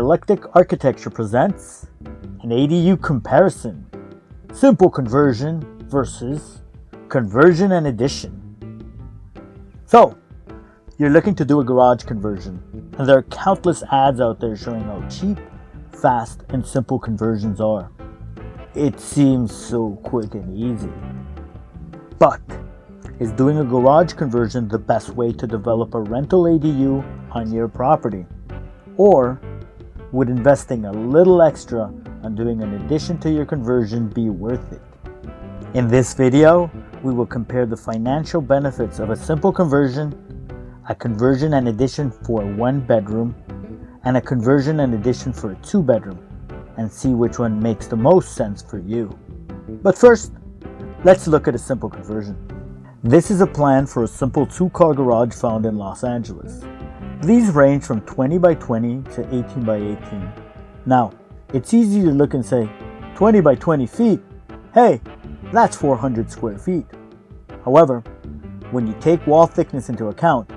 Dialectic Architecture presents an ADU comparison. Simple conversion versus conversion and addition. So, you're looking to do a garage conversion, and there are countless ads out there showing how cheap, fast, and simple conversions are. It seems so quick and easy. But, is doing a garage conversion the best way to develop a rental ADU on your property? Or would investing a little extra on doing an addition to your conversion be worth it? In this video, we will compare the financial benefits of a simple conversion, a conversion and addition for a 1-bedroom, and a conversion and addition for a 2-bedroom, and see which one makes the most sense for you. But first, let's look at a simple conversion. This is a plan for a simple 2-car garage found in Los Angeles. These range from 20 by 20 to 18 by 18. Now, it's easy to look and say, 20 by 20 feet, hey, that's 400 square feet. However, when you take wall thickness into account,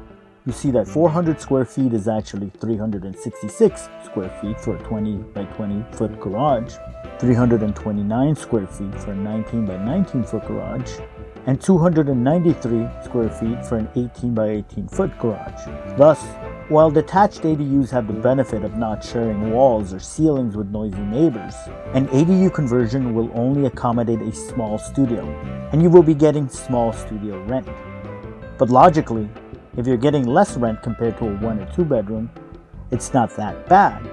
you see that 400 square feet is actually 366 square feet for a 20 by 20 foot garage, 329 square feet for a 19 by 19 foot garage, and 293 square feet for an 18 by 18 foot garage. Thus, while detached ADUs have the benefit of not sharing walls or ceilings with noisy neighbors, an ADU conversion will only accommodate a small studio, and you will be getting small studio rent. But logically, if you're getting less rent compared to a 1 or 2 bedroom, it's not that bad,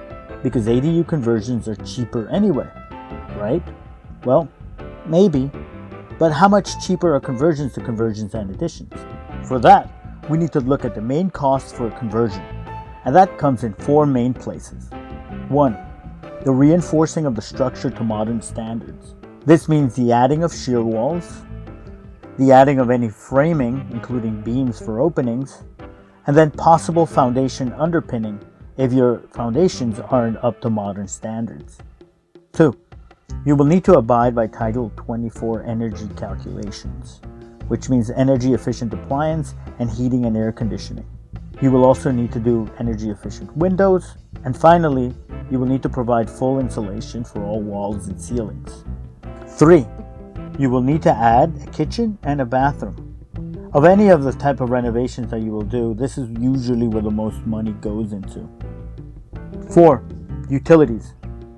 because ADU conversions are cheaper anyway, right? Well, maybe. But how much cheaper are conversions to conversions and additions? For that, we need to look at the main costs for a conversion, and that comes in 4 main places. 1. The reinforcing of the structure to modern standards. This means the adding of shear walls, the adding of any framing, including beams for openings, and then possible foundation underpinning if your foundations aren't up to modern standards. 2. You will need to abide by Title 24 energy calculations, which means energy efficient appliance and heating and air conditioning. You will also need to do energy efficient windows, and finally, you will need to provide full insulation for all walls and ceilings. 3. You will need to add a kitchen and a bathroom. Of any of the type of renovations that you will do, this is usually where the most money goes into. 4. Utilities.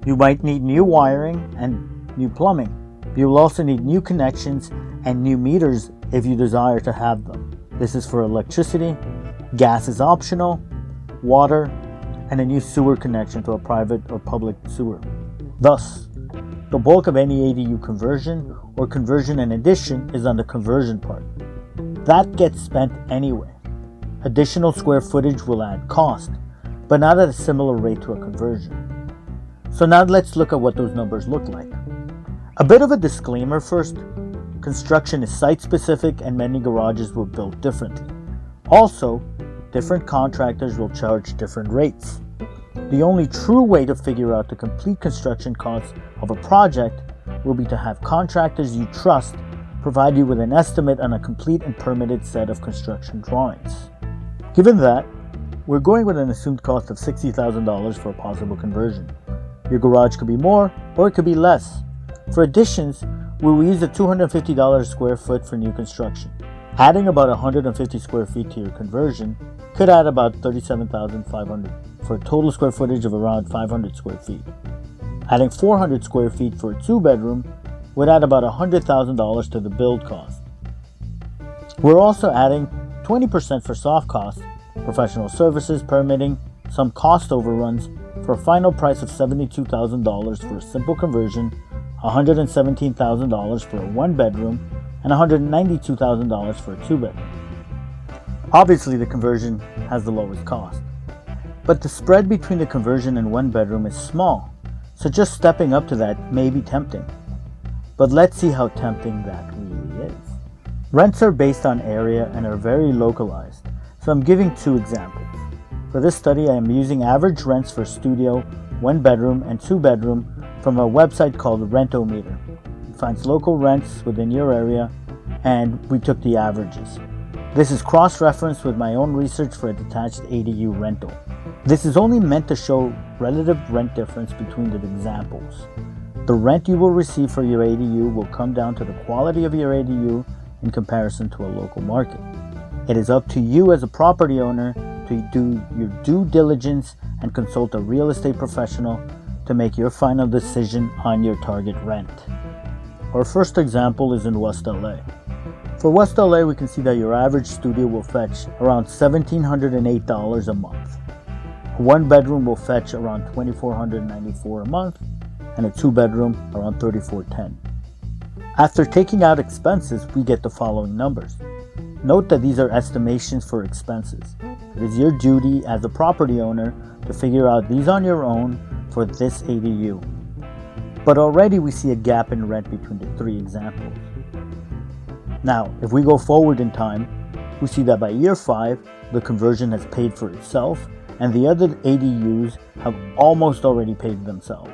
You might need new wiring and new plumbing. You will also need new connections and new meters if you desire to have them. This is for electricity, gas is optional, water, and a new sewer connection to a private or public sewer. Thus, the bulk of any ADU conversion or conversion and addition is on the conversion part. That gets spent anyway. Additional square footage will add cost, but not at a similar rate to a conversion. So now let's look at what those numbers look like. A bit of a disclaimer first. Construction is site-specific and many garages were built differently. Also, different contractors will charge different rates. The only true way to figure out the complete construction costs of a project will be to have contractors you trust provide you with an estimate on a complete and permitted set of construction drawings. Given that, we're going with an assumed cost of $60,000 for a possible conversion. Your garage could be more, or it could be less. For additions, we will use the $250 square foot for new construction. Adding about 150 square feet to your conversion could add about $37,500 for a total square footage of around 500 square feet. Adding 400 square feet for a 2-bedroom would add about $100,000 to the build cost. We're also adding 20% for soft costs, professional services, permitting, some cost overruns, for a final price of $72,000 for a simple conversion, $117,000 for a 1-bedroom, and $192,000 for a 2-bedroom. Obviously, the conversion has the lowest cost, but the spread between the conversion and 1-bedroom is small, so just stepping up to that may be tempting. But let's see how tempting that really is. Rents are based on area and are very localized, so I'm giving 2 examples. For this study, I am using average rents for studio, 1-bedroom, and 2-bedroom from a website called Rentometer. It finds local rents within your area, and we took the averages. This is cross-referenced with my own research for a detached ADU rental. This is only meant to show relative rent difference between the examples. The rent you will receive for your ADU will come down to the quality of your ADU in comparison to a local market. It is up to you as a property owner to do your due diligence and consult a real estate professional to make your final decision on your target rent. Our first example is in West LA. For West LA, we can see that your average studio will fetch around $1,708 a month. A one-bedroom will fetch around $2,494 a month, and a two-bedroom around $3,410. After taking out expenses, we get the following numbers. Note that these are estimations for expenses. It is your duty as a property owner to figure out these on your own for this ADU. But already we see a gap in rent between the three examples. Now, if we go forward in time, we see that by year 5, the conversion has paid for itself and the other ADUs have almost already paid themselves.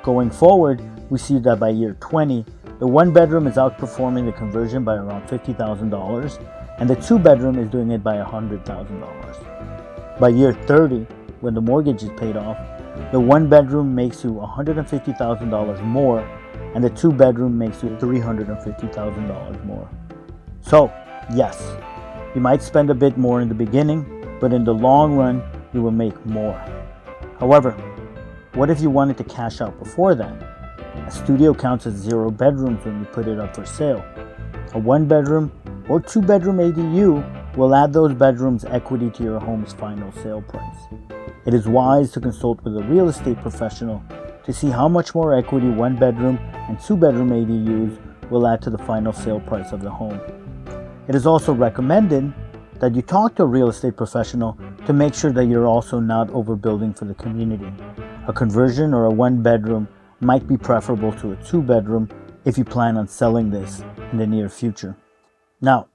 Going forward, we see that by year 20, the one bedroom is outperforming the conversion by around $50,000 and the two bedroom is doing it by $100,000. By year 30, when the mortgage is paid off, the one bedroom makes you $150,000 more and the two bedroom makes you $350,000 more. So, yes, you might spend a bit more in the beginning, but in the long run, you will make more. However, what if you wanted to cash out before then? A studio counts as 0 bedrooms when you put it up for sale. A one bedroom or two bedroom ADU will add those bedrooms equity to your home's final sale price. It is wise to consult with a real estate professional to see how much more equity one bedroom and two bedroom ADUs will add to the final sale price of the home. It is also recommended that you talk to a real estate professional to make sure that you're also not overbuilding for the community. A conversion or a one bedroom might be preferable to a two bedroom if you plan on selling this in the near future. Now,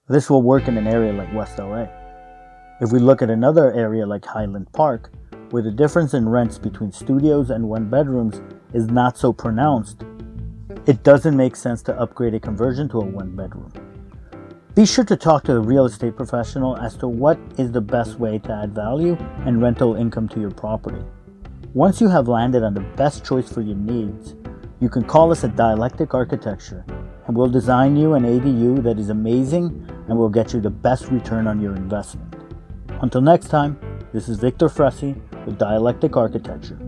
this will work in an area like West LA. If we look at another area like Highland Park, where the difference in rents between studios and one bedrooms is not so pronounced, it doesn't make sense to upgrade a conversion to a one bedroom. Be sure to talk to a real estate professional as to what is the best way to add value and rental income to your property. Once you have landed on the best choice for your needs, you can call us at Dialectic Architecture and we'll design you an ADU that is amazing and will get you the best return on your investment. Until next time, this is Victor Fressie with Dialectic Architecture.